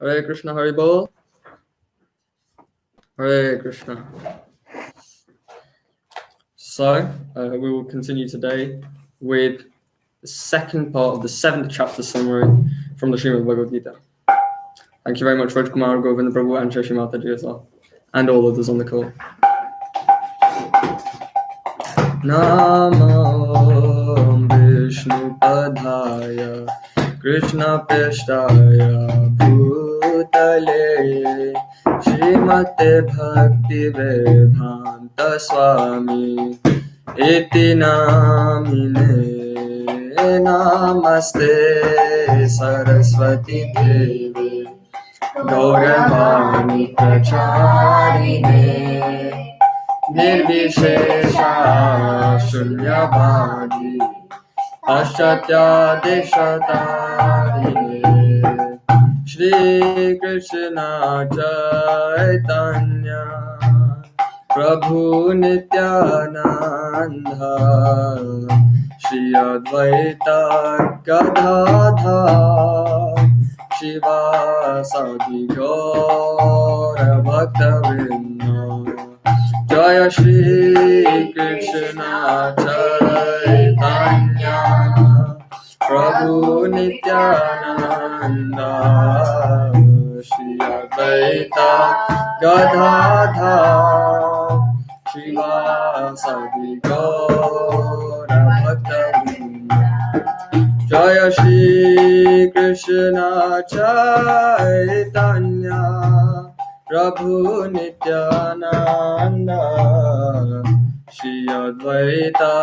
Hare Krishna, Hare Bol. Hare Krishna. So, we will continue today with the second part of the 7th chapter summary from the Srimad Bhagavad Gita. Thank you very much, Raj Kumar, Govinda Prabhu, and Shashi Mataji as well, and all others on the call. Namo Vishnu Padhaya Krishna Peshtaya Bhutale Srimate Bhakti Vedanta Swami Iti Namine Namaste Saraswati Devi Gauravani Pracharine Nirvishesha Shunyavadi Paschatya Deshatarine Shri Krishna Chaitanya Prabhu Nityananda Shri Advaita Gadadhar Shivasadi Gaura Bhaktavinda Jaya Shri Krishna Chaitanya Prabhu Nityananda Shri Advaita Gadadhar Shivasadi Gaura Bhaktavinda Jaya Shri Krishna Chaitanya Prabhu Nityananda Shri Advaita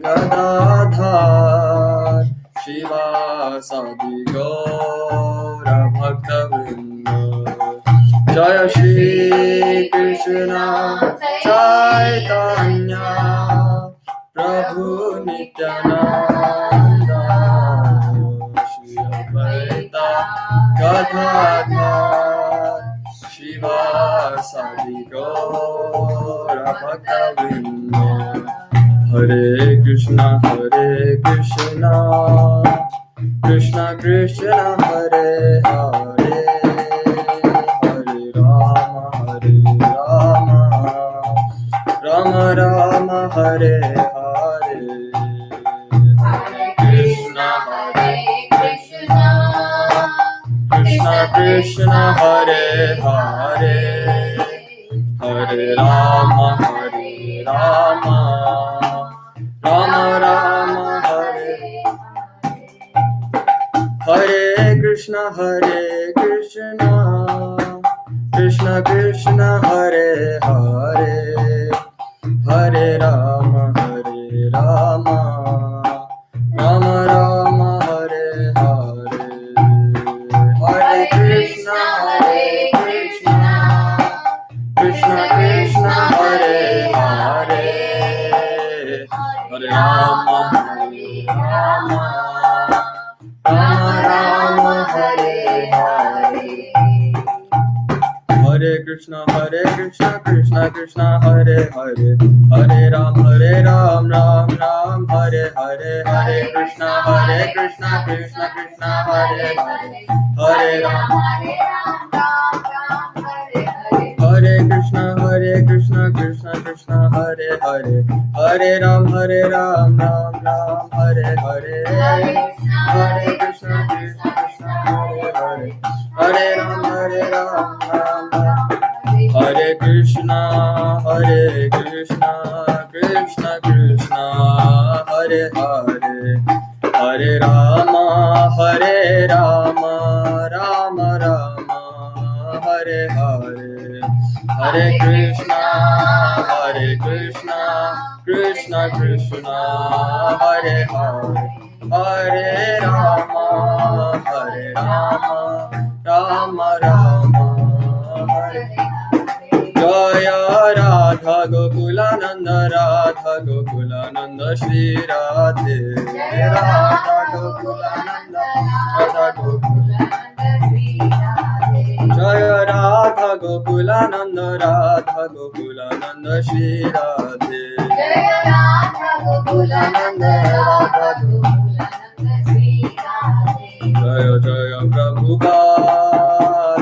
Gadadhar Shivasadi Gaura Bhaktavinda Jaya Shri Krishna Chaitanya Prabhu Nityananda Shri Advaita Gadadhar Shivasadi Gaura Bhaktavinda Hare Krishna Krishna Krishna Hare Hare Hare Rama Rama Rama Hare Hare Hare Krishna Krishna Krishna Hare Hare Hare Rama Rama Rama Hare Hare Krishna Krishna Krishna Hare Hare Hare Rama Rama Rama Hare Hare Hare Krishna Krishna Krishna Hare Hare Hare Rama Rama Hare Hare Hare Krishna Krishna Krishna Hare Hare Hare Ram Ram Hare Hare Hare Krishna Krishna Krishna Hare Hare Hare Ram Hare Krishna Krishna Krishna Hare Hare Hare Ram Ram Hare Hare Hare Krishna Krishna Hare Hare Hare Ram Hare Krishna Krishna Krishna Hare Hare Hare Rama Rama Rama Hare Hare Hare Krishna Krishna Krishna Hare Hare Hare Rama Rama Rama Hare Jaya Radha Gokulananda Shri Radhe Radha Gokulananda Jaya Radha Gokulananda Shri Radhe Jaya Radha Gokulananda Jaya Jaya Prabhupada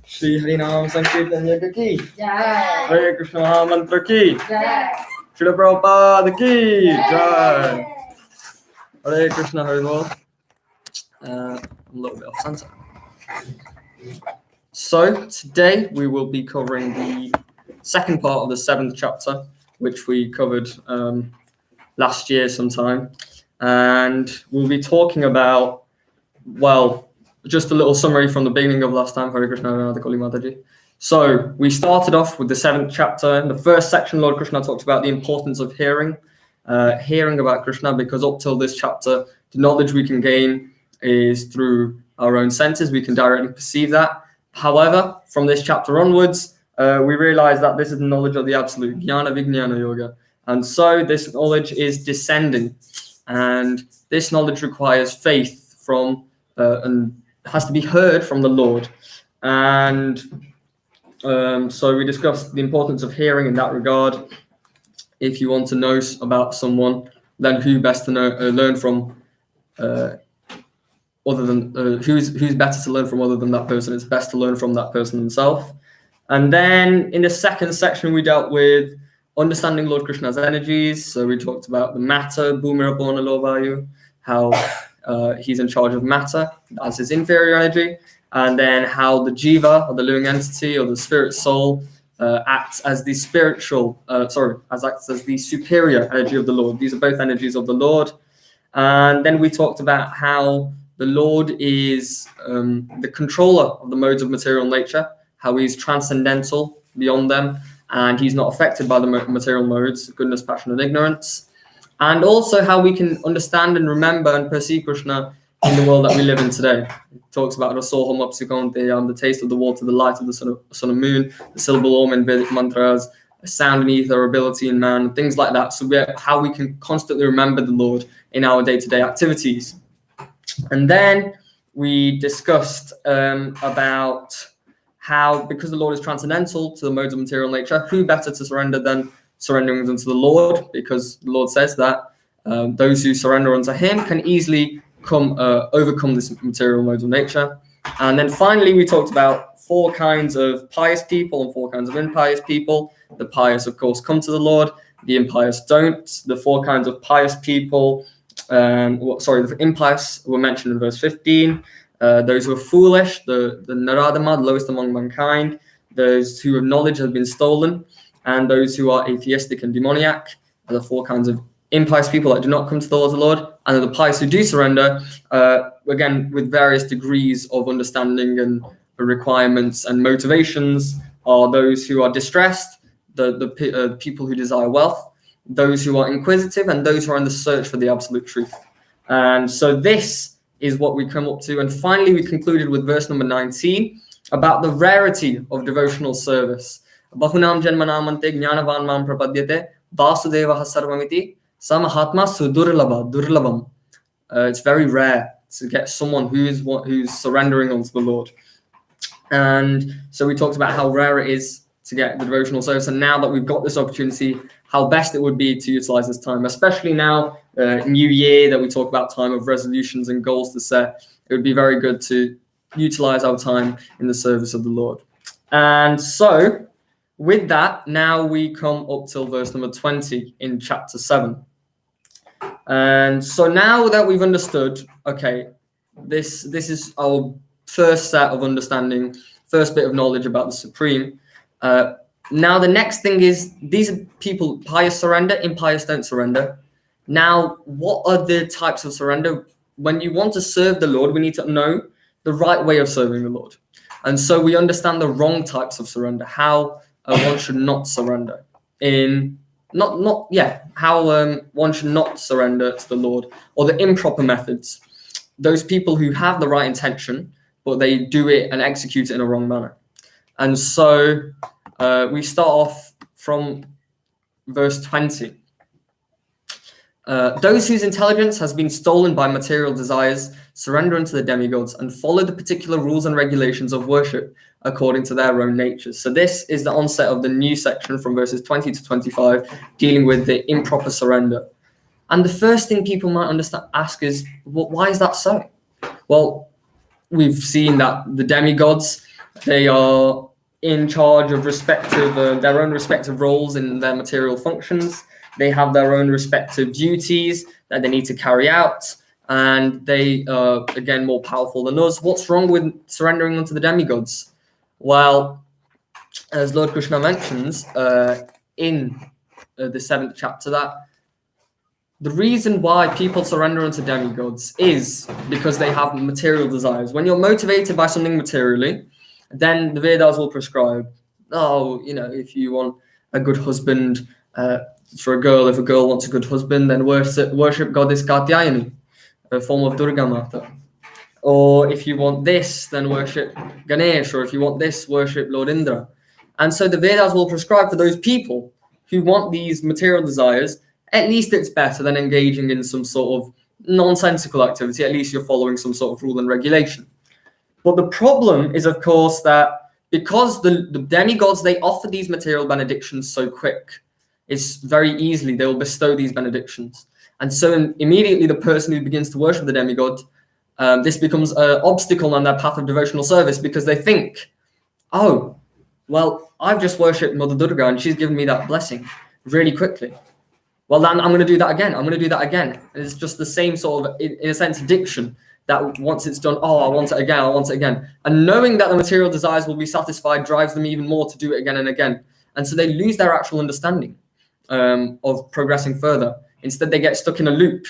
Shri Harinam Sankirtan Yagya ki Jai. Hare Krishna Maha Mantra ki Jai. Srila Prabhupada ki Jai. Hare Krishna Hare Bol. A little bit off center. So today we will be covering the second part of the 7th chapter, which we covered last year sometime, and we'll be talking about, well, just a little summary from the beginning of last time. Hare Krishna Radha Kali Mataji. So we started off with the 7th chapter. In the first section, Lord Krishna talked about the importance of hearing about Krishna, because up till this chapter, the knowledge we can gain is through our own senses. We can directly perceive that. However, from this chapter onwards, we realize that this is the knowledge of the absolute, Jnana Vijnana Yoga. And so this knowledge is descending. And this knowledge requires faith from, and has to be heard from the Lord. And so we discussed the importance of hearing in that regard. If you want to know about someone, then who best to learn from, other than who's better to learn from other than that person? It's best to learn from that person himself. And then in the second section, we dealt with understanding Lord Krishna's energies. So we talked about the matter, Bhumirapona Lovayu, how he's in charge of matter as his inferior energy, and then how the jiva, or the living entity, or the spirit soul, acts as the acts as the superior energy of the Lord. These are both energies of the Lord. And then we talked about how the Lord is the controller of the modes of material nature, how he's transcendental beyond them, and he's not affected by the material modes, goodness, passion, and ignorance. And also how we can understand and remember and perceive Krishna in the world that we live in today. It talks about the taste of the water, the light of the sun and moon, the syllable Om in Vedic mantras, sound and ether, ability in man, things like that. So how we can constantly remember the Lord in our day-to-day activities. And then we discussed about how, because the Lord is transcendental to the modes of material nature, who better to surrender than surrendering unto the Lord, because the Lord says that those who surrender unto him can easily overcome this material modes of nature. And then finally, we talked about 4 kinds of pious people and 4 kinds of impious people. The pious, of course, come to the Lord. The impious don't. The 4 kinds of pious people, the impious were mentioned in verse 15. Those who are foolish, the Naradama, lowest among mankind. Those who have knowledge have been stolen. And those who are atheistic and demoniac are the 4 kinds of impious people that do not come to the Lord. And the pious who do surrender, again, with various degrees of understanding and requirements and motivations, are those who are distressed, the people who desire wealth, those who are inquisitive, and those who are in the search for the absolute truth. And so this is what we come up to. And finally, we concluded with verse number 19 about the rarity of devotional service. Bahunam janmanamante jnanavan mam prapadyate vasudeva sarvamiti samahatma durlabam. It's very rare to get someone who's surrendering unto the Lord. And so we talked about how rare it is to get the devotional service. And now that we've got this opportunity, how best it would be to utilize this time, especially now, New Year, that we talk about time of resolutions and goals to set. It would be very good to utilize our time in the service of the Lord. And so with that, now we come up till verse number 20 in chapter 7. And so now that we've understood, okay, this is our first set of understanding, first bit of knowledge about the Supreme. Now the next thing is, these are people, pious surrender, impious don't surrender. Now, what are the types of surrender? When you want to serve the Lord, we need to know the right way of serving the Lord. And so we understand the wrong types of surrender, how one should not surrender. How one should not surrender to the Lord, or the improper methods. Those people who have the right intention, but they do it and execute it in a wrong manner. And so we start off from verse 20. Those whose intelligence has been stolen by material desires surrender unto the demigods and follow the particular rules and regulations of worship according to their own natures. So this is the onset of the new section from verses 20 to 25, dealing with the improper surrender. And the first thing people might ask is, well, why is that so? Well, we've seen that the demigods, they are in charge of their own respective roles in their material functions. They have their own respective duties that they need to carry out, and they are, again, more powerful than us. What's wrong with surrendering unto the demigods? Well, as Lord Krishna mentions in the 7th chapter, that the reason why people surrender unto demigods is because they have material desires. When you're motivated by something materially, then the Vedas will prescribe, if you want a good husband for a girl, if a girl wants a good husband, then worship goddess Katyayani, a form of Durga Mata. Or if you want this, then worship Ganesh. Or if you want this, worship Lord Indra. And so the Vedas will prescribe for those people who want these material desires, at least it's better than engaging in some sort of nonsensical activity. At least you're following some sort of rule and regulation. But the problem is, of course, that because the demigods, they offer these material benedictions so quick, it's very easily they will bestow these benedictions. And so immediately the person who begins to worship the demigod, this becomes an obstacle on their path of devotional service, because they think, oh, well, I've just worshipped Mother Durga and she's given me that blessing really quickly. Well, then I'm going to do that again. I'm going to do that again. And it's just the same sort of, in a sense, addiction, that once it's done, I want it again, I want it again. And knowing that the material desires will be satisfied drives them even more to do it again and again. And so they lose their actual understanding of progressing further. Instead, they get stuck in a loop,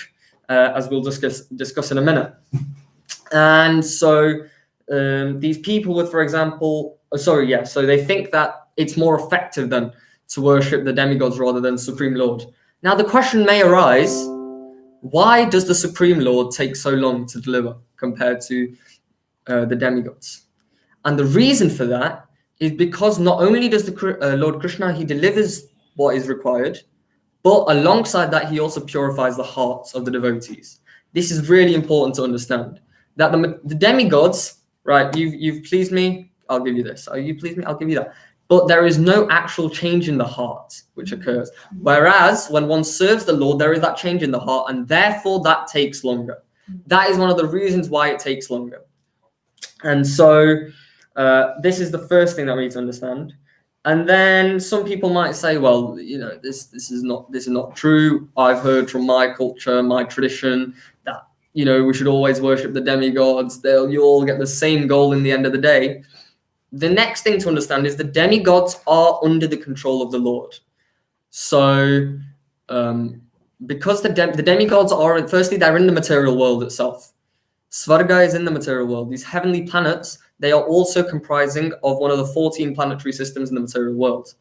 as we'll discuss in a minute. And so these people with, for example, so they think that it's more effective then to worship the demigods rather than Supreme Lord. Now, the question may arise, why does the Supreme Lord take so long to deliver compared to the demigods? And the reason for that is because not only does the Lord Krishna, he delivers what is required, but alongside that, he also purifies the hearts of the devotees. This is really important to understand, that the demigods, right, you've pleased me, I'll give you this. You pleased me, I'll give you that. But there is no actual change in the heart which occurs. Whereas when one serves the Lord, there is that change in the heart, and therefore that takes longer. That is one of the reasons why it takes longer. And so this is the first thing that we need to understand. And then some people might say, well, this is not true. I've heard from my culture, my tradition, that we should always worship the demigods. You all get the same goal in the end of the day. The next thing to understand is the demigods are under the control of the Lord. So because the demigods are, firstly, they're in the material world itself. Svarga is in the material world. These heavenly planets, they are also comprising of one of the 14 planetary systems in the material world.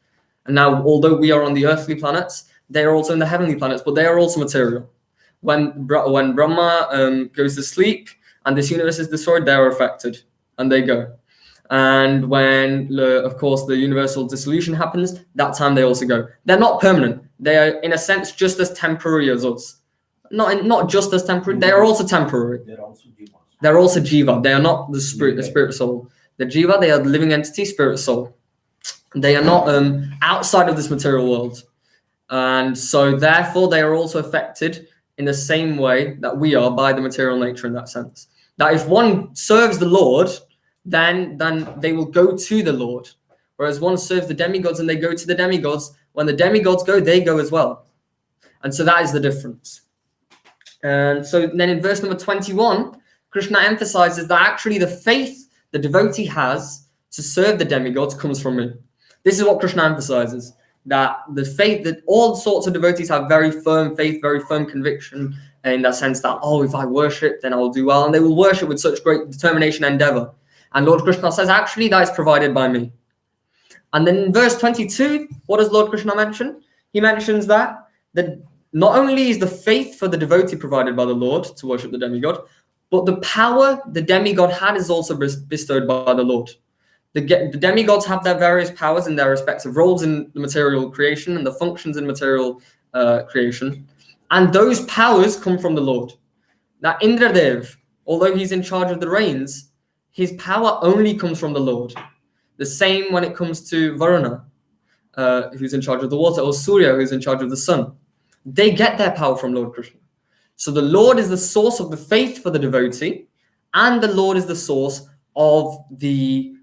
And now, although we are on the earthly planets, they are also in the heavenly planets, but they are also material. When Brahma goes to sleep and this universe is destroyed, they are affected and they go. And when, of course, the universal dissolution happens, that time they also go. They're not permanent. They are, in a sense, just as temporary as us. Not just as temporary. They are also temporary. They're also jiva. They are not the spirit soul. The jiva, they are the living entity, spirit soul. They are not outside of this material world. And so, therefore, they are also affected in the same way that we are by the material nature in that sense. That if one serves the Lord, then they will go to the Lord. Whereas one serves the demigods and they go to the demigods. When the demigods go, they go as well. And so that is the difference. And so then in verse number 21, Krishna emphasizes that actually the faith the devotee has to serve the demigods comes from me. This is what Krishna emphasizes, that the faith, that all sorts of devotees have very firm faith, very firm conviction, in that sense that, if I worship, then I will do well. And they will worship with such great determination and endeavor. And Lord Krishna says, actually, that is provided by me. And then in verse 22, what does Lord Krishna mention? He mentions that not only is the faith for the devotee provided by the Lord to worship the demigod, but the power the demigod had is also bestowed by the Lord. The demigods have their various powers in their respective roles in the material creation and the functions in material creation. And those powers come from the Lord. Now, Indradev, although he's in charge of the rains, his power only comes from the Lord. The same when it comes to Varuna, who's in charge of the water, or Surya, who's in charge of the sun. They get their power from Lord Krishna. So the Lord is the source of the faith for the devotee, and the Lord is the source of the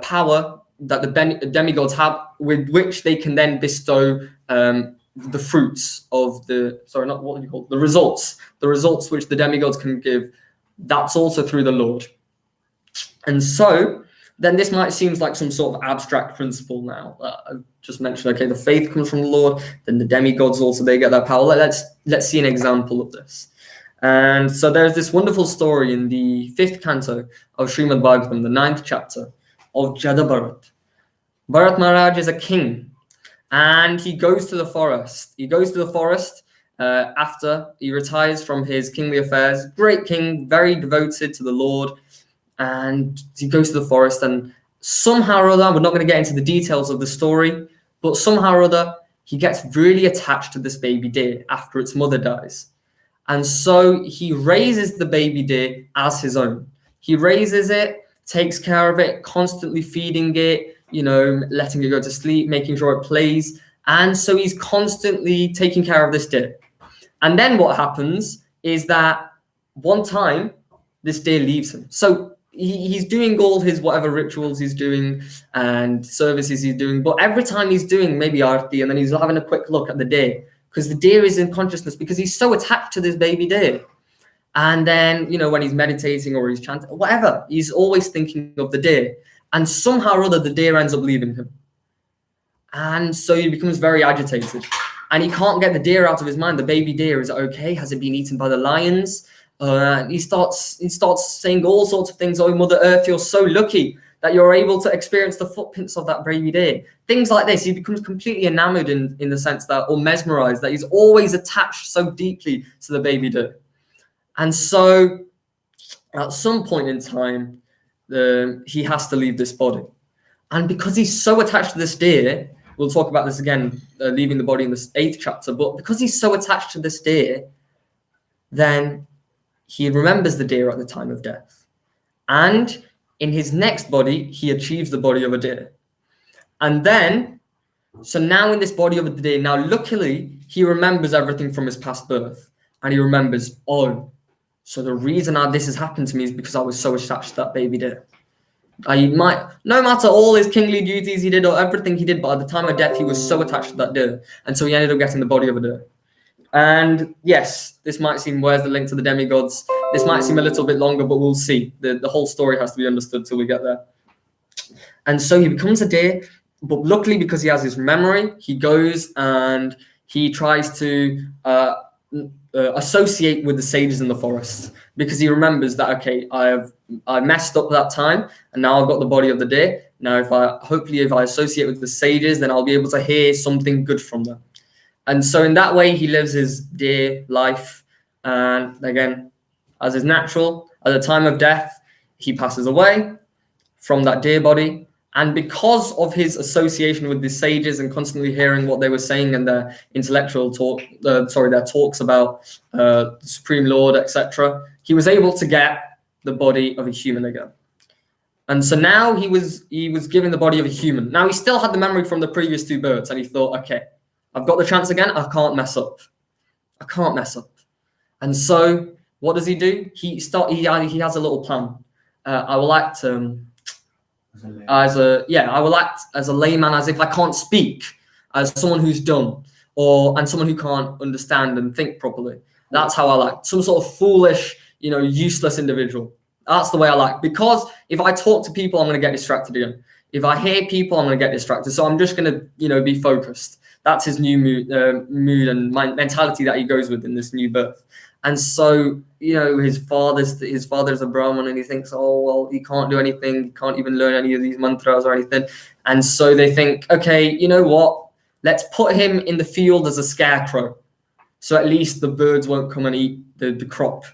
power that the demigods have, with which they can then bestow the fruits of the results which the demigods can give. That's also through the Lord. And so then this might seem like some sort of abstract principle now. I just mentioned, okay, the faith comes from the Lord, then the demigods also, they get their power. Let's see an example of this. And so there's this wonderful story in the 5th canto of Srimad Bhagavatam, the 9th chapter, of Jada Bharat. Bharat Maharaj is a king, and he goes to the forest. He goes to the forest after he retires from his kingly affairs. Great king, very devoted to the Lord. And he goes to the forest, and somehow or other, we're not going to get into the details of the story, but somehow or other, he gets really attached to this baby deer after its mother dies. And so he raises the baby deer as his own. He raises it, takes care of it, constantly feeding it, letting it go to sleep, making sure it plays. And so he's constantly taking care of this deer. And then what happens is that one time, this deer leaves him. So he's doing all his whatever rituals he's doing and services he's doing, but every time he's doing maybe arti, and then he's having a quick look at the deer, because the deer is in consciousness, because he's so attached to this baby deer. And then, when he's meditating or he's chanting, whatever, he's always thinking of the deer. And somehow or other, the deer ends up leaving him. And so he becomes very agitated. And he can't get the deer out of his mind. The baby deer, is it okay? Has it been eaten by the lions? He starts saying all sorts of things. Oh, Mother Earth, you're so lucky that you're able to experience the footprints of that baby deer. Things like this. He becomes completely enamored in the sense that, or mesmerized, that he's always attached so deeply to the baby deer. And so at some point in time, he has to leave this body. And because he's so attached to this deer, we'll talk about this again, leaving the body in the 8th chapter, but because he's so attached to this deer, then he remembers the deer at the time of death. And in his next body, he achieves the body of a deer. And then, so now in this body of a deer, now luckily, he remembers everything from his past birth. And he remembers, so the reason this has happened to me is because I was so attached to that baby deer. No matter all his kingly duties he did or everything he did, but at the time of death, he was so attached to that deer. And so he ended up getting the body of a deer. And yes, this might seem, where's the link to the demigods? This might seem a little bit longer, but we'll see. The whole story has to be understood till we get there. And so he becomes a deer, but luckily because he has his memory, he goes and he tries to associate with the sages in the forest, because he remembers that, okay, I messed up that time, and now I've got the body of the deer. Now if I associate with the sages, then I'll be able to hear something good from them. And so in that way, he lives his deer life. And again, as is natural, at the time of death, he passes away from that deer body. And because of his association with the sages and constantly hearing what they were saying and their intellectual their talks about the Supreme Lord, etc., he was able to get the body of a human again. And so now he was given the body of a human. Now he still had the memory from the previous 2 births, and he thought, okay, I've got the chance again. I can't mess up. And so what does he do? He has a little plan. I will act as a layman, as if I can't speak, as someone who's dumb, and someone who can't understand and think properly. That's how I act. Some sort of foolish, useless individual. That's the way I like. Because if I talk to people, I'm going to get distracted again. If I hear people, I'm going to get distracted. So I'm just going to, be focused. That's his new mood and mentality that he goes with in this new birth. And so, his father's a Brahmin, and he thinks, oh, well, he can't do anything. He can't even learn any of these mantras or anything. And so they think, okay, you know what? Let's put him in the field as a scarecrow. So at least the birds won't come and eat the crop.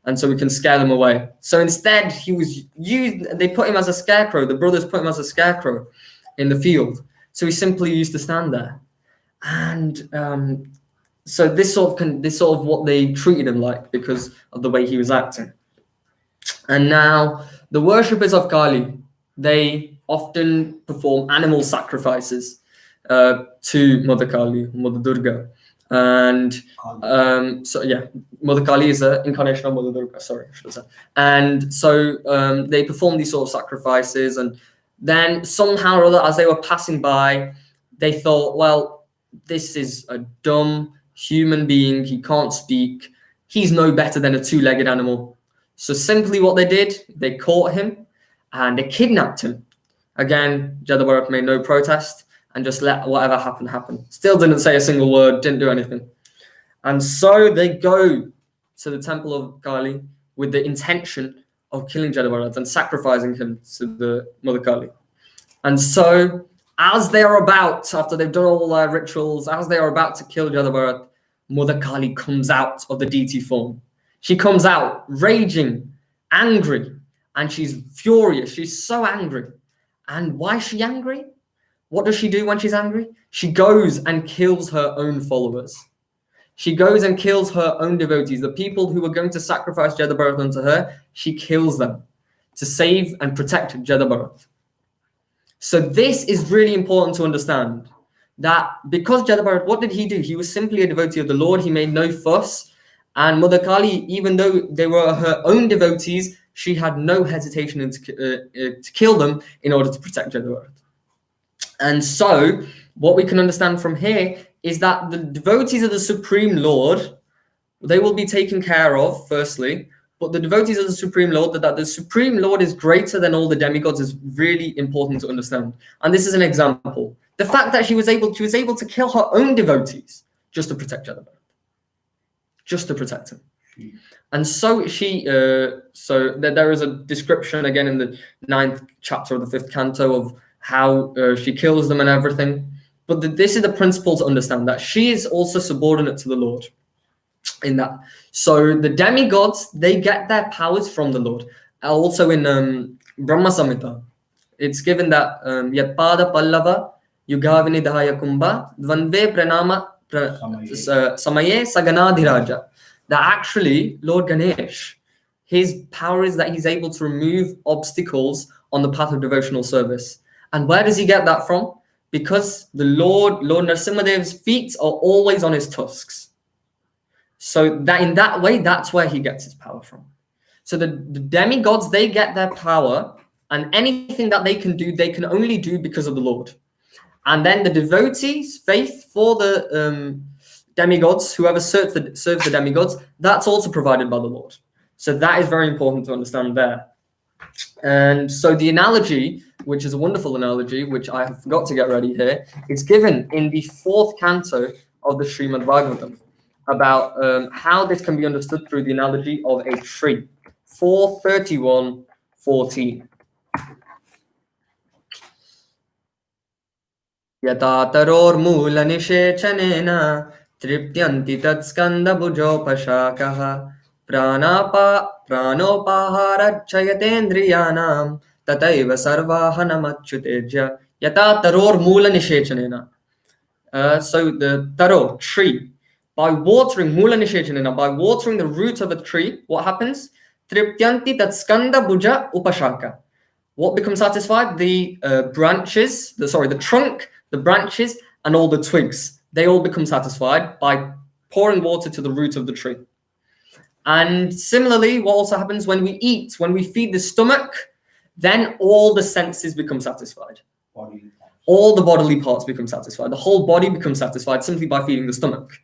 And so we can scare them away. So instead, they put him as a scarecrow. The brothers put him as a scarecrow in the field. So he simply used to stand there. And so this sort of what they treated him like, because of the way he was acting. And now the worshippers of Kali, they often perform animal sacrifices to Mother Kali, Mother Durga. And Mother Kali is an incarnation of Mother Durga. Sorry, I should have said. And so they performed these sort of sacrifices, and then somehow or other, as they were passing by, they thought, well, this is a dumb human being. He can't speak. He's no better than a two-legged animal. So simply what they did, they caught him and they kidnapped him. Again, Jada Bharat made no protest and just let whatever happen happen. Still didn't say a single word, didn't do anything. And so they go to the temple of Kali with the intention of killing Jada Bharat and sacrificing him to the Mother Kali. And so as they are about, after they've done all their rituals, as they are about to kill Jada Bharat, Mother Kali comes out of the deity form. She comes out raging, angry, and she's furious. She's so angry. And why is she angry? What does she do when she's angry? She goes and kills her own followers. She goes and kills her own devotees, the people who were going to sacrifice Jada Bharat unto her. She kills them to save and protect Jada Bharat. So this is really important to understand, that because Jada Bharat, what did he do? He was simply a devotee of the Lord. He made no fuss. And Mother Kali, even though they were her own devotees, she had no hesitation to kill them in order to protect Jada Bharat. And so what we can understand from here is that the devotees of the Supreme Lord, they will be taken care of, firstly, but the devotees of the Supreme Lord, that the Supreme Lord is greater than all the demigods, is really important to understand. And this is an example. The fact that she was able to kill her own devotees just to protect Jada Bharat. Just to protect him. And so there is a description again in the 9th chapter of the 5th canto of how she kills them and everything. But this is the principle to understand, that she is also subordinate to the Lord in that. So the demigods, they get their powers from the Lord. Also in Brahma Samhita, it's given that Yatpada Pallava Yugavinidhaya Kumbha Dvanve Pranama Samaye Saganadhiraja. That actually Lord Ganesh, his power is that he's able to remove obstacles on the path of devotional service. And where does he get that from? Because the Lord Narasimhadev's feet are always on his tusks. So that in that way, that's where he gets his power from. So the demigods, they get their power, and anything that they can do, they can only do because of the Lord. And then the devotees' faith for the demigods, whoever serves the demigods, that's also provided by the Lord. So that is very important to understand there. And so the analogy, which is a wonderful analogy, which I forgot to get ready here, is given in the 4th canto of the Srimad Bhagavatam about how this can be understood through the analogy of a tree. 4:31:14. Yata taror mula nishechanena triptyanti tatskandabhujopashakaha pranopaharachayatendriyanam tataiva sarvahanamachyuteja yata taror mula nishechanena. So the taro, tree, by watering mula nishechanena, by watering the root of a tree, what happens? Triptyanti tatskandabhuja upashaka. What becomes satisfied? The branches, the trunk, the branches, and all the twigs. They all become satisfied by pouring water to the root of the tree. And similarly, what also happens when we eat, when we feed the stomach, then all the senses become satisfied. All the bodily parts become satisfied. The whole body becomes satisfied simply by feeding the stomach.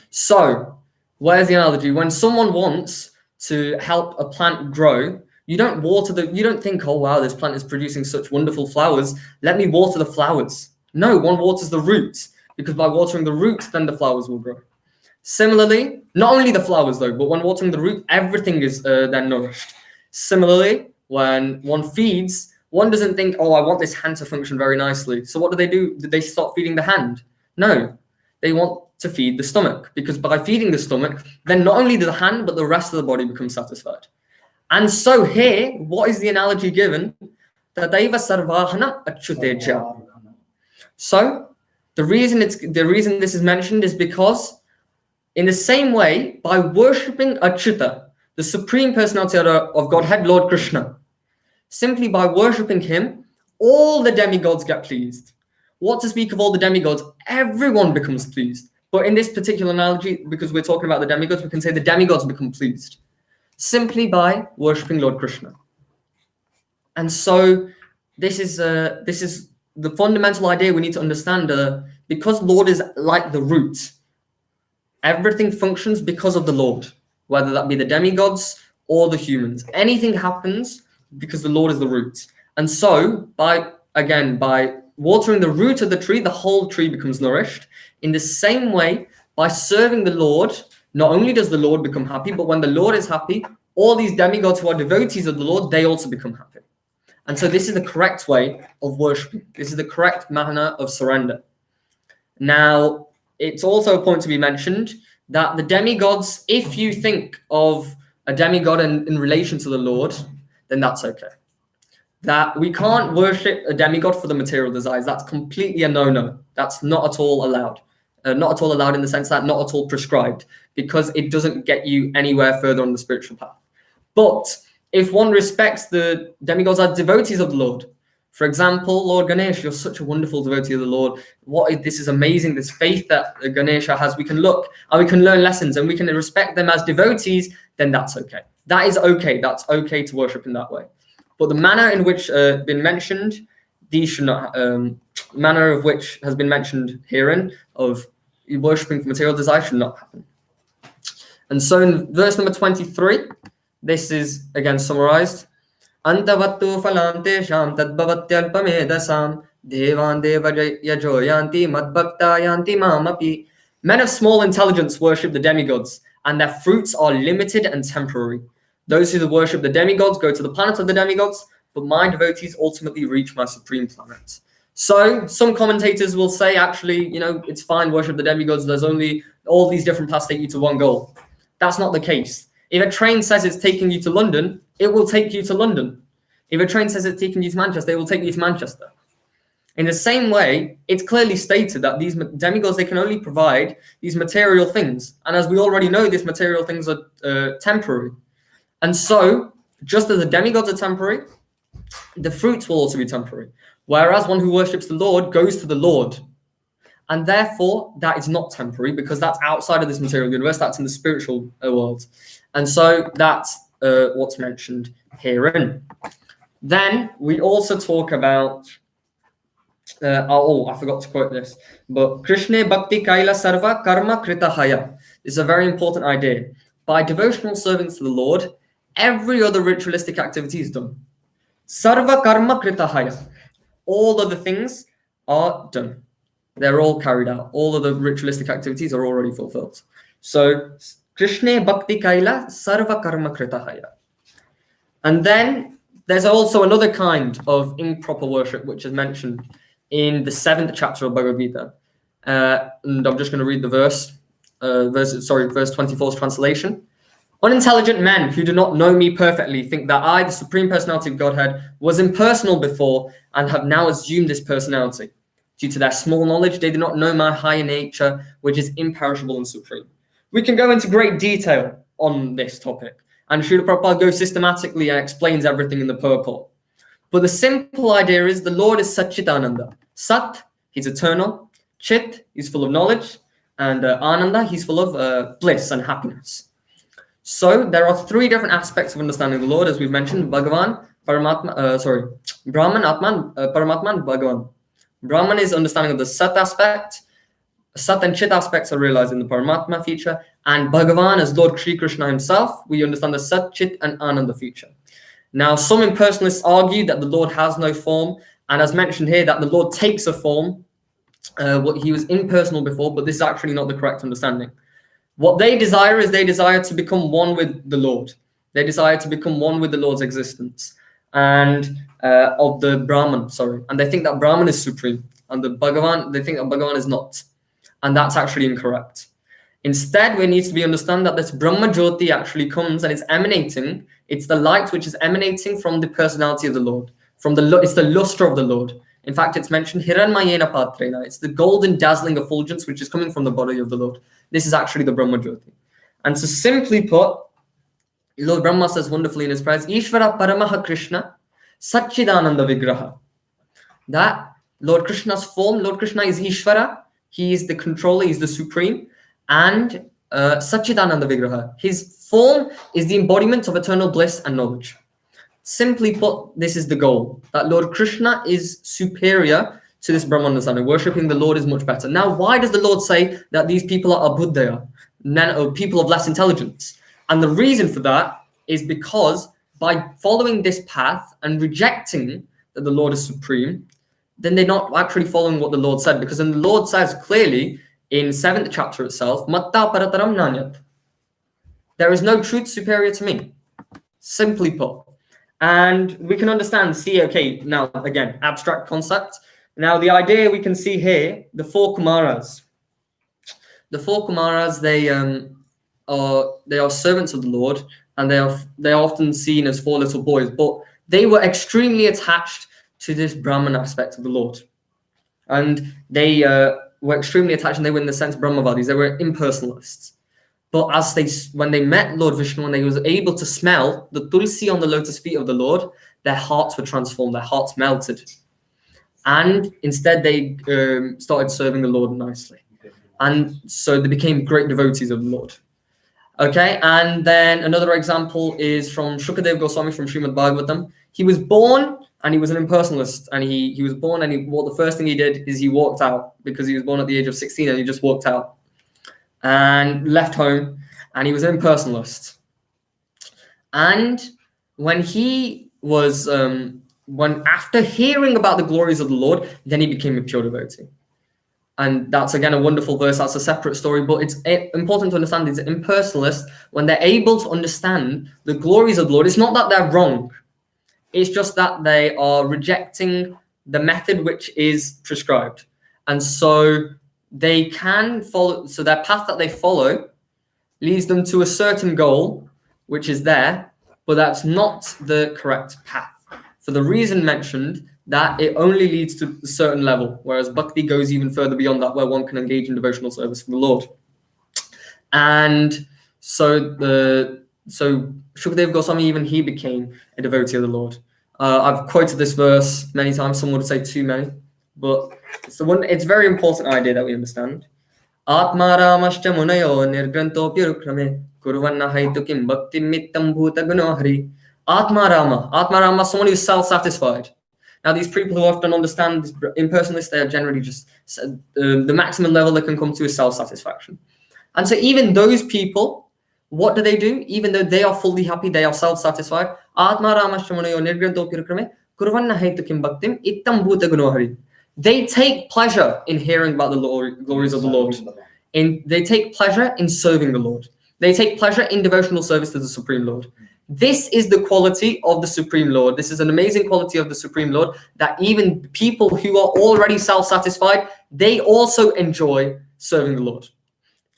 So, where's the analogy? When someone wants to help a plant grow, you don't think, oh wow, this plant is producing such wonderful flowers, let me water the flowers. No, one waters the roots, because by watering the roots, then the flowers will grow. Similarly, not only the flowers though, but when watering the root, everything is then nourished. Similarly, when one feeds, one doesn't think, oh, I want this hand to function very nicely. So what do? Did they stop feeding the hand? No, they want to feed the stomach, because by feeding the stomach, then not only the hand, but the rest of the body becomes satisfied. And so here, what is the analogy given? Tadaiva sarvahana achyuteja. So the reason this is mentioned is because in the same way, by worshipping Achyuta, the Supreme Personality of Godhead, Lord Krishna, simply by worshipping him, all the demigods get pleased. What to speak of all the demigods? Everyone becomes pleased. But in this particular analogy, because we're talking about the demigods, we can say the demigods become pleased simply by worshipping Lord Krishna. And so this is the fundamental idea we need to understand. Because Lord is like the root, everything functions because of the Lord, whether that be the demigods or the humans. Anything happens because the Lord is the root. And so by watering the root of the tree, the whole tree becomes nourished. In the same way, by serving the Lord, not only does the Lord become happy, but when the Lord is happy, all these demigods who are devotees of the Lord, they also become happy. And so this is the correct way of worshiping. This is the correct manner of surrender. Now, it's also a point to be mentioned that the demigods, if you think of a demigod in relation to the Lord, then that's okay. That we can't worship a demigod for the material desires. That's completely a no-no. That's not at all allowed. Not at all allowed in the sense that not at all prescribed, because it doesn't get you anywhere further on the spiritual path. But if one respects the demigods as devotees of the Lord, for example, Lord Ganesha, you're such a wonderful devotee of the Lord. This is amazing, this faith that Ganesha has. We can look and we can learn lessons and we can respect them as devotees, then that's okay. That is okay. That's okay to worship in that way. But the manner in which been mentioned, these should not, manner of which has been mentioned herein, of worshipping for material desire, should not happen. And so in verse number 23, this is again summarized. Antavattu phalante sham tadbhavatyalpamedasam devan deva yajo yanti madbhakta yanti mamapi. Men of small intelligence worship the demigods, and their fruits are limited and temporary. Those who worship the demigods go to the planet of the demigods, but my devotees ultimately reach my supreme planet. So some commentators will say, actually, it's fine, worship the demigods. There's only all these different paths take you to one goal. That's not the case. If a train says it's taking you to London, it will take you to London. If a train says it's taking you to Manchester, it will take you to Manchester. In the same way, it's clearly stated that these demigods, they can only provide these material things. And as we already know, these material things are temporary. And so, just as the demigods are temporary, the fruits will also be temporary. Whereas one who worships the Lord goes to the Lord. And therefore, that is not temporary because that's outside of this material universe. That's in the spiritual world. And so that's what's mentioned herein. Then we also talk about, I forgot to quote this, but Krishna Bhakti Kaila Sarva Karma Krita Haya. This is a very important idea. By devotional service to the Lord, every other ritualistic activity is done. Sarva Karma Krita Haya. All of the things are done. They're all carried out. All of the ritualistic activities are already fulfilled. So, Krishna Bhakti Kaila Sarva Karma Krita Haya. And then there's also another kind of improper worship which is mentioned in the 7th chapter of Bhagavad Gita. And I'm just going to read the verse 24's translation. Unintelligent men who do not know me perfectly think that I, the Supreme Personality of Godhead, was impersonal before and have now assumed this personality. Due to their small knowledge, they do not know my higher nature, which is imperishable and supreme. We can go into great detail on this topic, and Srila Prabhupada goes systematically and explains everything in the purport. But the simple idea is the Lord is Satchitananda. Sat, he's eternal. Chit, he's full of knowledge. And Ananda, he's full of bliss and happiness. So there are 3 different aspects of understanding the Lord, as we've mentioned: Bhagavan, Paramatma, Brahman, Atman, Paramatman, and Bhagavan. Brahman is understanding of the Sat aspect. Sat and Chit aspects are realized in the Paramatma feature. And Bhagavan, as Lord Sri Krishna himself, we understand the Sat, Chit, and Ananda feature. Now, some impersonalists argue that the Lord has no form. And as mentioned here, that the Lord takes a form. He was impersonal before, but this is actually not the correct understanding. What they desire is they desire to become one with the Lord. They desire to become one with the Lord's existence and of the Brahman, And they think that Brahman is supreme. And the Bhagavan, they think that Bhagavan is not. And that's actually incorrect. Instead, we need to be understand that this Brahma Jyoti actually comes and it's emanating. It's the light which is emanating from the personality of the Lord. It's the luster of the Lord. In fact, it's mentioned Hiranmayena Patrena. It's the golden dazzling effulgence which is coming from the body of the Lord. This is actually the Brahma Jyoti. And so simply put, Lord Brahma says wonderfully in his prayers, Ishvara Paramaha Krishna Satchidananda Vigraha. That Lord Krishna's form, Lord Krishna is Ishvara, He is the controller, he's the supreme. And Satchidananda Vigraha, his form is the embodiment of eternal bliss and knowledge. Simply put, this is the goal, that Lord Krishna is superior to this Brahma understanding. Worshipping the Lord is much better. Now, why does the Lord say that these people are abhuddhaya, people of less intelligence? And the reason for that is because by following this path and rejecting that the Lord is supreme, then they're not actually following what the Lord said, because then the Lord says clearly in 7th chapter itself, Matta parataram nanyat. There is no truth superior to me, simply put. And we can understand, okay, now again, abstract concept. Now the idea we can see here, the 4 Kumaras. The 4 Kumaras, they are servants of the Lord, and they are often seen as 4 little boys, but they were extremely attached to this Brahman aspect of the Lord. And they were extremely attached, and they were in the sense Brahmavadis, they were impersonalists. But when they met Lord Vishnu, and they was able to smell the tulsi on the lotus feet of the Lord, their hearts were transformed, their hearts melted. And instead they started serving the Lord nicely. And so they became great devotees of the Lord. Okay, and then another example is from Shukadev Goswami from Srimad Bhagavatam. He was born and he was an impersonalist, and he was born, and the first thing he did is he walked out, because he was born at the age of 16, and he just walked out and left home, and he was an impersonalist. And when he was after hearing about the glories of the Lord, then he became a pure devotee. And that's again a wonderful verse. That's a separate story, but it's important to understand these impersonalists, when they're able to understand the glories of the Lord, it's not that they're wrong, it's just that they are rejecting the method which is prescribed. And so they can follow, so their path that they follow leads them to a certain goal, which is there, but that's not the correct path. For the reason mentioned, that it only leads to a certain level, whereas bhakti goes even further beyond that, where one can engage in devotional service for the Lord. And so Shukadev Goswami, even he became a devotee of the Lord. I've quoted this verse many times, some would say too many, but it's a very important idea that we understand. Atma Ramascha Munayo Nirgranto Pirukrame Kurvanna Haitukim Bhakti Mittam Bhuta Gunohari. Atma Rama, someone who's self-satisfied. Now, these people who often understand impersonalists, they are generally just the maximum level they can come to is self-satisfaction. And so even those people, what do? Even though they are fully happy, they are self-satisfied. They take pleasure in hearing about the glories of the Lord. They take pleasure in serving the Lord. They take pleasure in devotional service to the Supreme Lord. This is the quality of the Supreme Lord. This is an amazing quality of the Supreme Lord, that even people who are already self-satisfied, they also enjoy serving the Lord.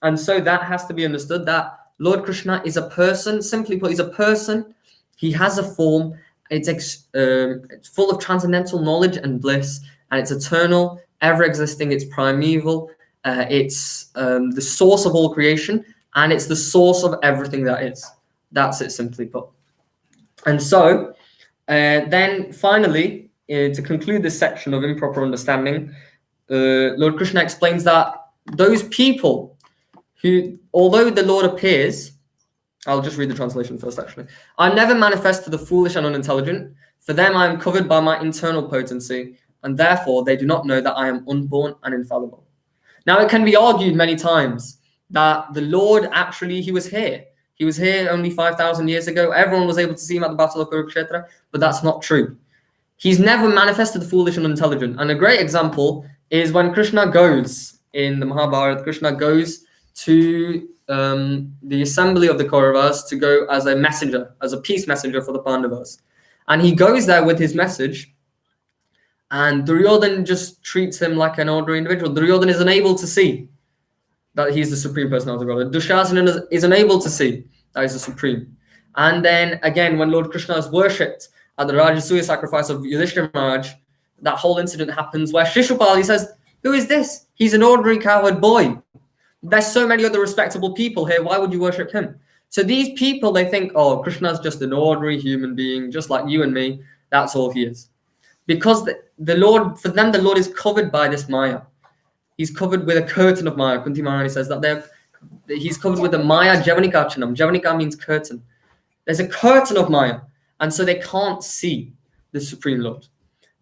And so that has to be understood, that Lord Krishna is a person. Simply put, he's a person. He has a form. It's full of transcendental knowledge and bliss, and it's eternal, ever-existing. It's primeval. It's the source of all creation, and it's the source of everything that is. That's it, simply put. And so then finally, to conclude this section of improper understanding, Lord Krishna explains that those people who, although the Lord appears, I'll just read the translation first actually. I never manifest to the foolish and unintelligent. For them I am covered by my internal potency, and therefore they do not know that I am unborn and infallible. Now it can be argued many times that the Lord actually, he was here. He was here only 5,000 years ago. Everyone was able to see him at the Battle of Kurukshetra, but that's not true. He's never manifested the foolish and unintelligent. And a great example is when Krishna goes, in the Mahabharata, Krishna goes to the assembly of the Kauravas to go as a messenger, as a peace messenger for the Pandavas. And he goes there with his message, and Duryodhana just treats him like an ordinary individual. Duryodhana is unable to see that he's the supreme personality of God. Dushasana is unable to see that he's the supreme. And then again, when Lord Krishna is worshipped at the Rajasuya sacrifice of Yudhishthira Maharaj, that whole incident happens where Shishupal, he says, who is this? He's an ordinary cowherd boy. There's so many other respectable people here. Why would you worship him? So these people, they think, oh, Krishna's just an ordinary human being, just like you and me. That's all he is. Because the Lord, for them, the Lord is covered by this Maya. he's covered with a curtain of Maya. Kunti Maharani says that he's covered with the Maya Javanikachanam. Javanika means curtain. There's a curtain of Maya, and so they can't see the Supreme Lord.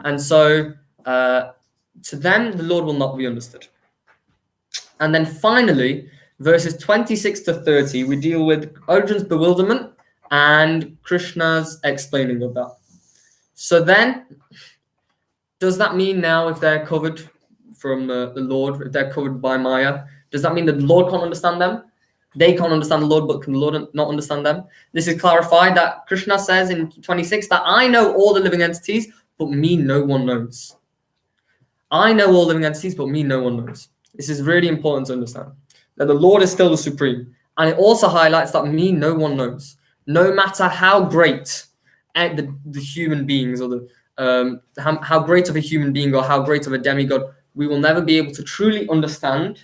And so to them, the Lord will not be understood. And then finally, verses 26 to 30, we deal with Arjun's bewilderment and Krishna's explaining of that. So then, does that mean now if they're covered from the Lord, if they're covered by Maya, does that mean that the Lord can't understand them? They can't understand the Lord, but can the Lord not understand them? This is clarified that Krishna says in 26 that I know all the living entities, but me no one knows. I know all living entities, but me no one knows. This is really important to understand, that the Lord is still the supreme. And it also highlights that me no one knows. No matter how great the human beings, or how great of a human being or how great of a demigod, we will never be able to truly understand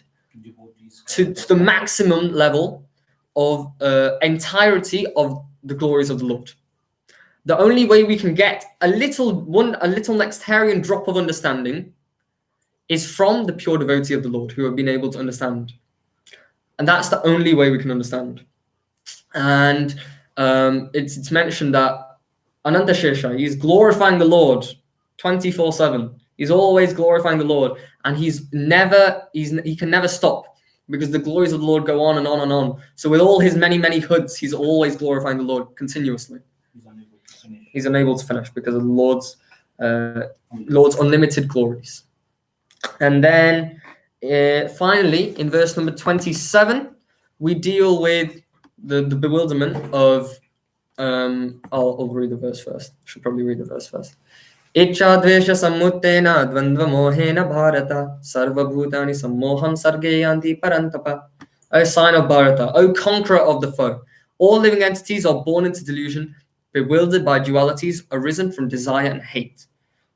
to the maximum level of entirety of the glories of the Lord. The only way we can get a little nectarian drop of understanding is from the pure devotee of the Lord who have been able to understand. And that's the only way we can understand. And it's mentioned that Ananta Shesha, he's glorifying the Lord 24/7. He's always glorifying the Lord, and he can never stop, because the glories of the Lord go on and on and on. So with all his many, many hoods, he's always glorifying the Lord continuously. He's unable to finish because of the Lord's unlimited glories. And then finally, in verse number 27, we deal with the bewilderment of I'll read the verse first. I should probably read the verse first. Icha dvesha sammutena dvandva mohena bharata sarva bhutani sammoham sargeyanti parantapa. O sign of Bharata, O conqueror of the foe, all living entities are born into delusion, bewildered by dualities arisen from desire and hate.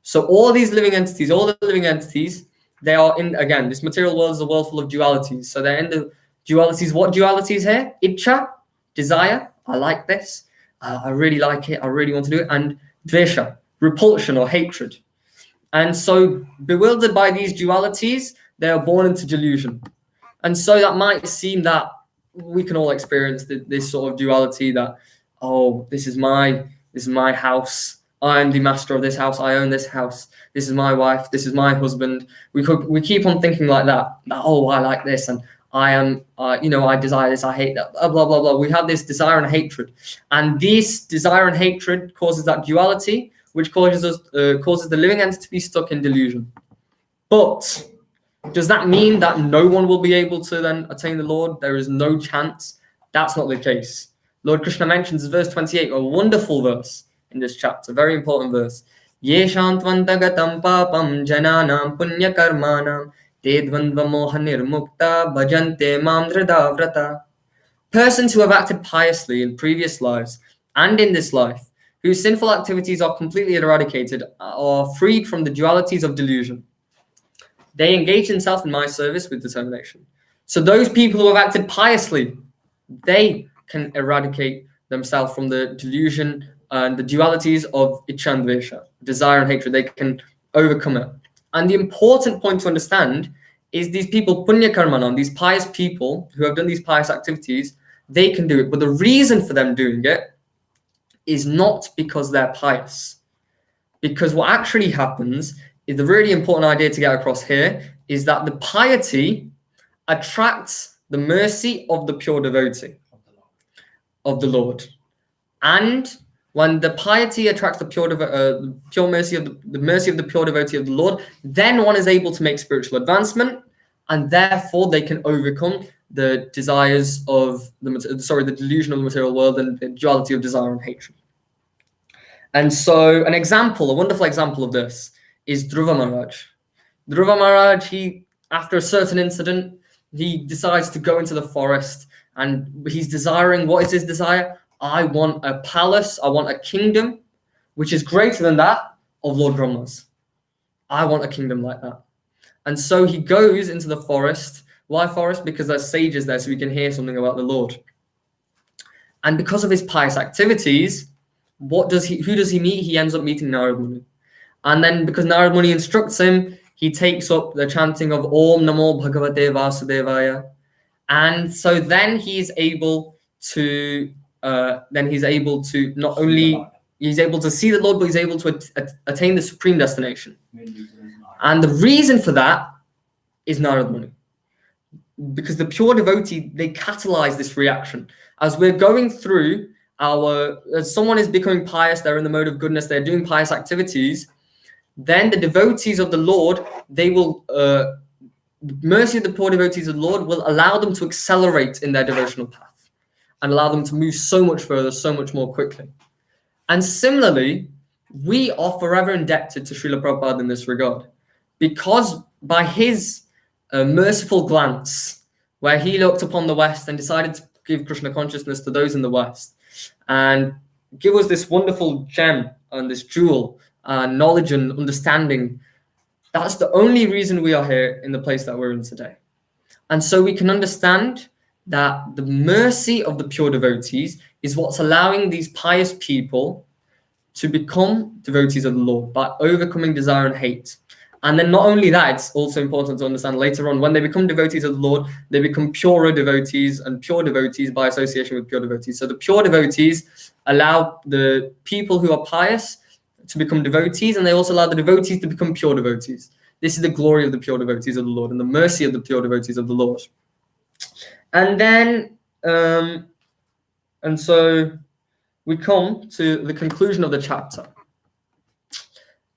So all the living entities, they are in, again, this material world is a world full of dualities. So they're in the dualities. What dualities here? Icha, desire, I like this. I really like it. I really want to do it. And dvesha, repulsion or hatred. And so bewildered by these dualities, they are born into delusion. And so that might seem that we can all experience this sort of duality that, oh, this is my house. I am the master of this house. I own this house. This is my wife. This is my husband. We keep on thinking like that. Oh, I like this, and I am, I desire this. I hate that. Blah blah blah blah. We have this desire and hatred, and this desire and hatred causes that duality, which causes the living entity to be stuck in delusion. But does that mean that no one will be able to then attain the Lord? There is no chance. That's not the case. Lord Krishna mentions verse 28, a wonderful verse in this chapter, very important verse. Yeshanttvantagatam papam jananam punya karmanam te dvandva moha nirmukta bhajante mam dhridavrata. Persons who have acted piously in previous lives and in this life, whose sinful activities are completely eradicated, are freed from the dualities of delusion. They engage in self and my service with determination. So those people who have acted piously, they can eradicate themselves from the delusion and the dualities of icha and dvesha, desire and hatred. They can overcome it. And the important point to understand is these people, punya karmanam, these pious people who have done these pious activities, they can do it. But the reason for them doing it is not because they're pious. Because what actually happens is, the really important idea to get across here is that the piety attracts the mercy of the pure devotee of the Lord. And when the piety attracts the pure mercy of the mercy of the pure devotee of the Lord, then one is able to make spiritual advancement, and therefore they can overcome the desires of the delusion of the material world and the duality of desire and hatred. And so a wonderful example of this is Dhruva Maharaj. Dhruva Maharaj, after a certain incident, he decides to go into the forest, and he's desiring, what is his desire? I want a palace, I want a kingdom, which is greater than that of Lord Brahma's. I want a kingdom like that. And so he goes into the forest. Why forest? Because there's sages there, so we can hear something about the Lord. And because of his pious activities, who does he meet? He ends up meeting Narad Muni. And then because Narad Muni instructs him, he takes up the chanting of Om Namo Bhagavate Vasudevaya. And so then he's able to not only he's able to see the Lord, but he's able to attain the supreme destination. And the reason for that is Narad Muni. Because the pure devotee, they catalyze this reaction. As we're going through as someone is becoming pious, they're in the mode of goodness, they're doing pious activities, then the devotees of the Lord, they will, the mercy of the pure devotees of the Lord will allow them to accelerate in their devotional path and allow them to move so much further, so much more quickly. And similarly, we are forever indebted to Srila Prabhupada in this regard, because by his merciful glance, where he looked upon the West and decided to give Krishna consciousness to those in the West and give us this wonderful gem and this jewel, knowledge and understanding, that's the only reason we are here in the place that we're in today. And so we can understand that the mercy of the pure devotees is what's allowing these pious people to become devotees of the Lord by overcoming desire and hate. And then not only that, it's also important to understand later on, when they become devotees of the Lord, they become purer devotees, and pure devotees by association with pure devotees. So the pure devotees allow the people who are pious to become devotees, and they also allow the devotees to become pure devotees. This is the glory of the pure devotees of the Lord and the mercy of the pure devotees of the Lord. And then, and so we come to the conclusion of the chapter.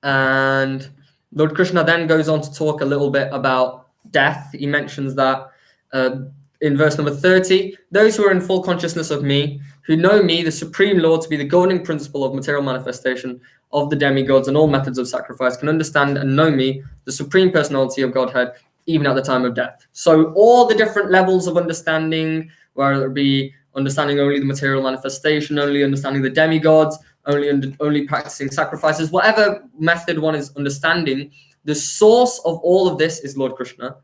And Lord Krishna then goes on to talk a little bit about death. He mentions that in verse number 30, those who are in full consciousness of me, who know me, the Supreme Lord, to be the governing principle of material manifestation of the demigods and all methods of sacrifice, can understand and know me, the Supreme Personality of Godhead, even at the time of death. So all the different levels of understanding, whether it be understanding only the material manifestation, only understanding the demigods, only practicing sacrifices, whatever method one is understanding, the source of all of this is Lord Krishna.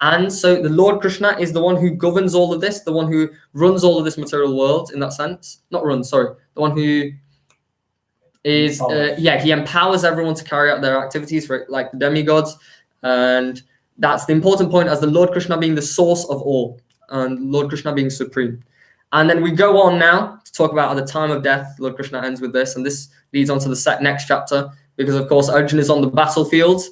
And so the Lord Krishna is the one who governs all of this, the one who runs all of this material world in that sense. Not runs, sorry. The one who is, he empowers everyone to carry out their activities, like the demigods. And that's the important point, as the Lord Krishna being the source of all, and Lord Krishna being supreme. And then we go on now to talk about at the time of death. Lord Krishna ends with this, and this leads on to the next chapter, because of course Arjun is on the battlefield.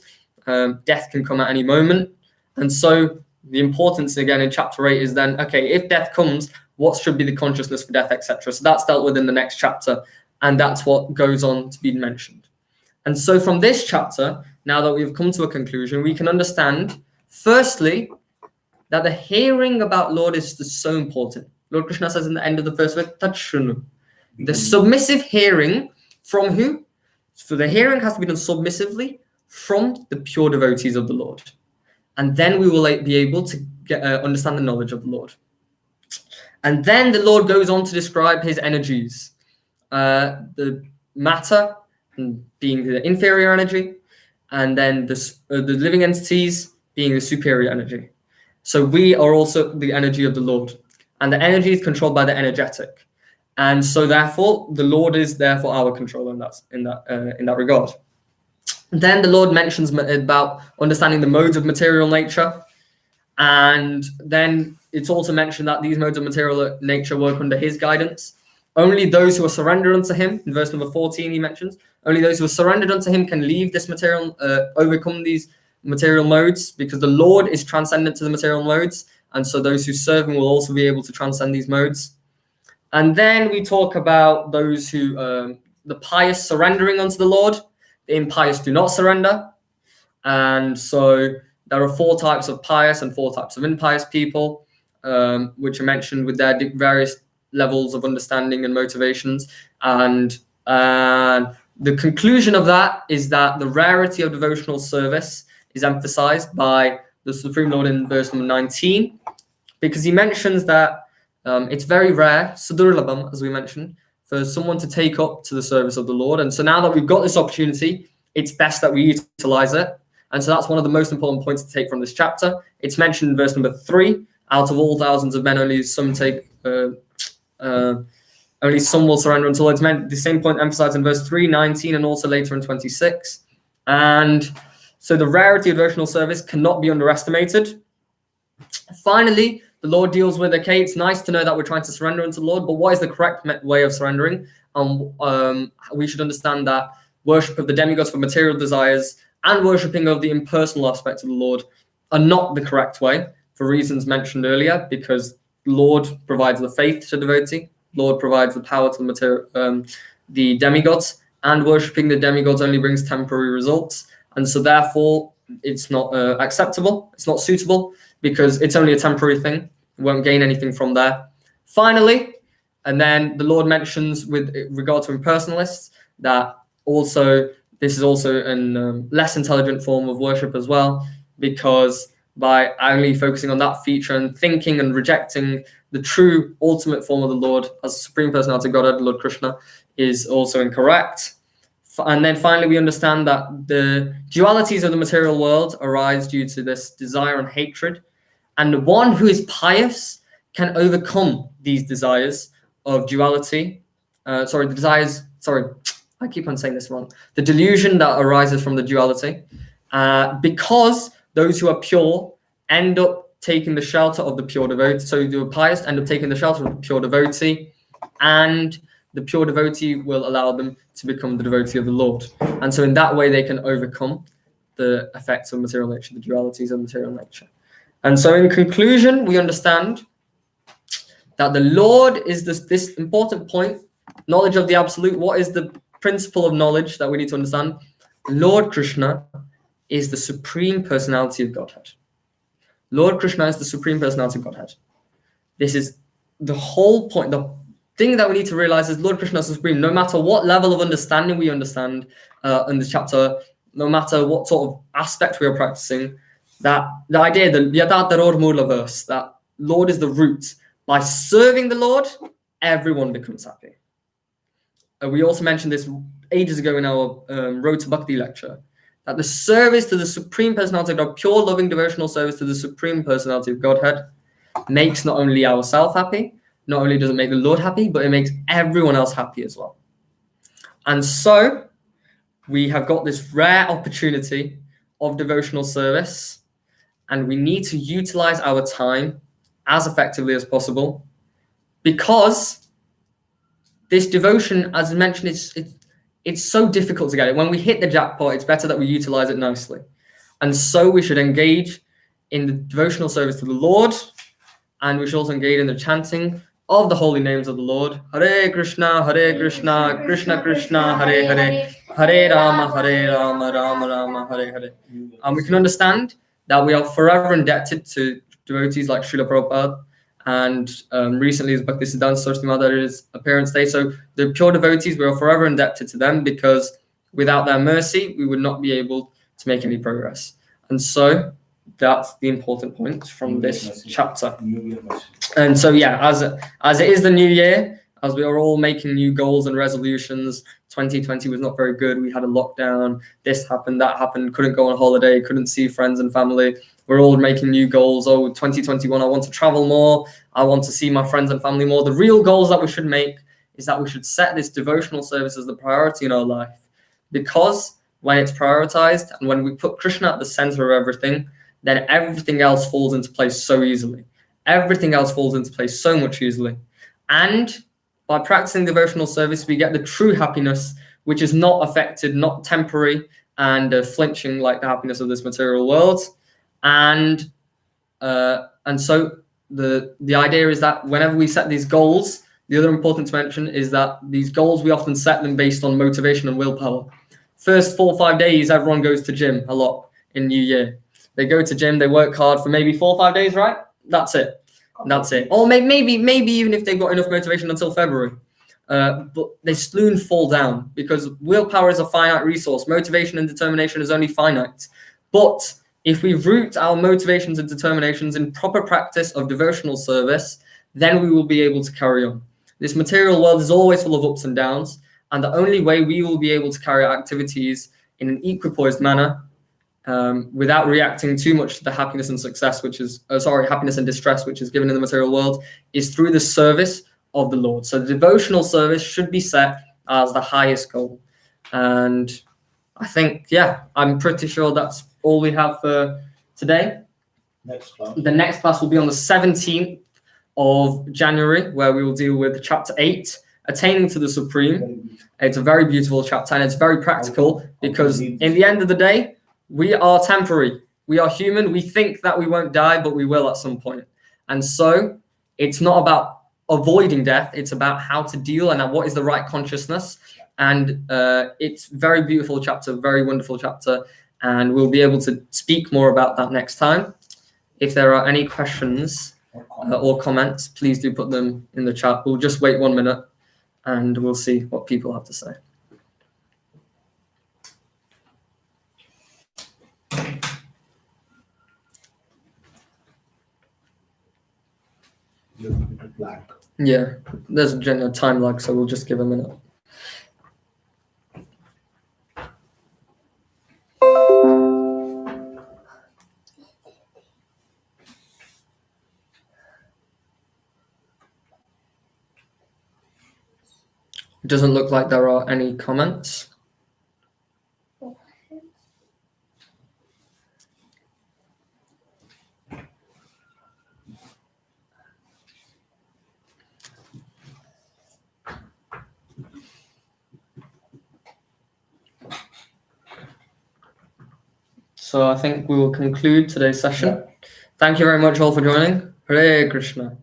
Death can come at any moment. And so the importance again in chapter 8 is then, okay, if death comes, what should be the consciousness for death, etc. So that's dealt with in the next chapter, and that's what goes on to be mentioned. And so from this chapter, now that we've come to a conclusion, we can understand, firstly, that the hearing about Lord is so important. Lord Krishna says in the end of the first verse, Tachshunu. The submissive hearing from who? So the hearing has to be done submissively from the pure devotees of the Lord. And then we will be able to understand the knowledge of the Lord. And then the Lord goes on to describe his energies. The matter being the inferior energy, and then the living entities being the superior energy. So we are also the energy of the Lord. And the energy is controlled by the energetic. And so therefore, the Lord is therefore our controller in that regard. Then the Lord mentions about understanding the modes of material nature. And then it's also mentioned that these modes of material nature work under his guidance. Only those who are surrendered unto him, in verse number 14 he mentions, only those who are surrendered unto him can leave this material, overcome these material modes, because the Lord is transcendent to the material modes. And so those who serve him will also be able to transcend these modes. And then we talk about those who, the pious surrendering unto the Lord, the impious do not surrender. And so there are 4 types of pious and 4 types of impious people, which are mentioned with their various levels of understanding and motivations. And the conclusion of that is that the rarity of devotional service is emphasized by the Supreme Lord in verse number 19, because he mentions that it's very rare, sadurlabham, as we mentioned, for someone to take up to the service of the Lord. And so now that we've got this opportunity, it's best that we utilize it. And so that's one of the most important points to take from this chapter. It's mentioned in verse number 3, out of all thousands of men, only some will surrender until it's meant. The same point emphasized in verse 3, 19, and also later in 26. And So the rarity of devotional service cannot be underestimated. Finally, the Lord deals with, okay, it's nice to know that we're trying to surrender unto the Lord, but what is the correct way of surrendering? We should understand that worship of the demigods for material desires and worshipping of the impersonal aspect of the Lord are not the correct way for reasons mentioned earlier, because the Lord provides the faith to devotee, Lord provides the power to the demigods, and worshipping the demigods only brings temporary results. And so therefore, it's not acceptable, it's not suitable, because it's only a temporary thing. We won't gain anything from there. Finally, and then the Lord mentions with regard to impersonalists that also this is also a less intelligent form of worship as well, because by only focusing on that feature and thinking and rejecting the true ultimate form of the Lord as a Supreme Personality of Godhead, Lord Krishna, is also incorrect. And then finally, we understand that the dualities of the material world arise due to this desire and hatred. And the one who is pious can overcome these desires of duality. I keep on saying this wrong. The delusion that arises from the duality. Because those who are pure end up taking the shelter of the pure devotee. So the pious end up taking the shelter of the pure devotee, and the pure devotee will allow them to become the devotee of the Lord. And so in that way, they can overcome the effects of material nature, the dualities of material nature. And so in conclusion, we understand that the Lord is this important point, knowledge of the absolute. What is the principle of knowledge that we need to understand? Lord Krishna is the Supreme Personality of Godhead. Lord Krishna is the Supreme Personality of Godhead. This is the whole point. The thing that we need to realize is Lord Krishna is the Supreme. No matter what level of understanding we understand in this chapter, no matter what sort of aspect we are practicing, that the idea, the Yadadaror Mula verse, that Lord is the root. By serving the Lord, everyone becomes happy. We also mentioned this ages ago in our Road to Bhakti lecture, that the service to the Supreme Personality of God, pure loving devotional service to the Supreme Personality of Godhead, makes not only ourselves happy, not only does it make the Lord happy, but it makes everyone else happy as well. And so we have got this rare opportunity of devotional service, and we need to utilize our time as effectively as possible, because this devotion, as mentioned, it's so difficult to get it. When we hit the jackpot, it's better that we utilize it nicely. And so we should engage in the devotional service to the Lord, and we should also engage in the chanting of the holy names of the Lord. Hare Krishna, Krishna Krishna, Hare Hare, Hare Rama, Rama Rama, Hare Hare. And we can understand that we are forever indebted to devotees like Srila Prabhupada, and recently is Bhaktisiddhanta Saraswati Mata's appearance day. So the pure devotees, we are forever indebted to them, because without their mercy, we would not be able to make any progress. And so that's the important point from this chapter. And so, yeah, as it is the new year, as we are all making new goals and resolutions, 2020 was not very good. We had a lockdown, this happened, that happened, couldn't go on holiday, couldn't see friends and family. We're all making new goals. Oh, 2021, I want to travel more. I want to see my friends and family more. The real goals that we should make is that we should set this devotional service as the priority in our life, because when it's prioritized and when we put Krishna at the center of everything, then everything else falls into place so easily. Everything else falls into place so much easily. And by practicing devotional service, we get the true happiness, which is not affected, not temporary and flinching like the happiness of this material world. And so the idea is that whenever we set these goals, the other important to mention is that these goals, we often set them based on motivation and willpower. First 4 or 5 days, everyone goes to gym a lot in New Year. They go to gym, they work hard for maybe 4 or 5 days, right? That's it. Or maybe even if they've got enough motivation until February. But they soon fall down, because willpower is a finite resource. Motivation and determination is only finite. But if we root our motivations and determinations in proper practice of devotional service, then we will be able to carry on. This material world is always full of ups and downs, and the only way we will be able to carry out activities in an equipoised manner, without reacting too much to the happiness and success, happiness and distress, which is given in the material world, is through the service of the Lord. So the devotional service should be set as the highest goal. And I think, I'm pretty sure that's all we have for today. The next class will be on the 17th of January, where we will deal with chapter 8, Attaining to the Supreme. It's a very beautiful chapter, and it's very practical, because in the end of the day, we are temporary. We are human. We think that we won't die, but we will at some point. And so it's not about avoiding death. It's about how to deal and what is the right consciousness. And it's very beautiful chapter, very wonderful chapter. And we'll be able to speak more about that next time. If there are any questions or comments, please do put them in the chat. We'll just wait 1 minute and we'll see what people have to say. Yeah, there's a general time lag, so we'll just give a minute. It doesn't look like there are any comments. So I think we will conclude today's session. Thank you very much all for joining. Hare Krishna.